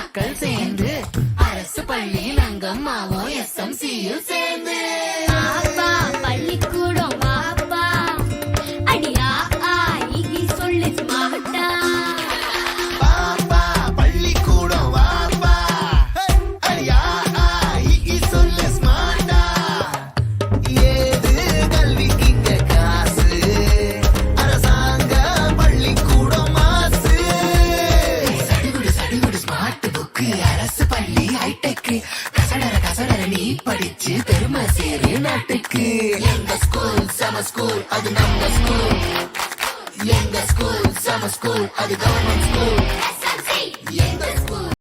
மக்கள் சேர்ந்து அரசு பள்ளியில் அங்கம்மாவும் SMCயும் சேர்ந்து பள்ளிக்கூடம் வாப்பா அடியா ஆகி சொல்லு மாட்டா பாப்பா பள்ளிக்கூடம் வாப்பா அடியா ஆகி சொல்லு ஸ்மார்ட்டா ஏது கல்விக்கு இங்க காசு அரசாங்க பள்ளிக்கூடம் மாசு சடுகுடு ஸ்மார்ட் புக்கு அரசு பள்ளி ஹைடெக் கசடர நீ படிச்சு பெருமை சேரு நாட்டுக்கு எங்க ஸ்கூல் சம ஸ்கூல் அது நம்ம ஸ்கூல் எங்க ஸ்கூல் சம ஸ்கூல் அது கவர்மெண்ட்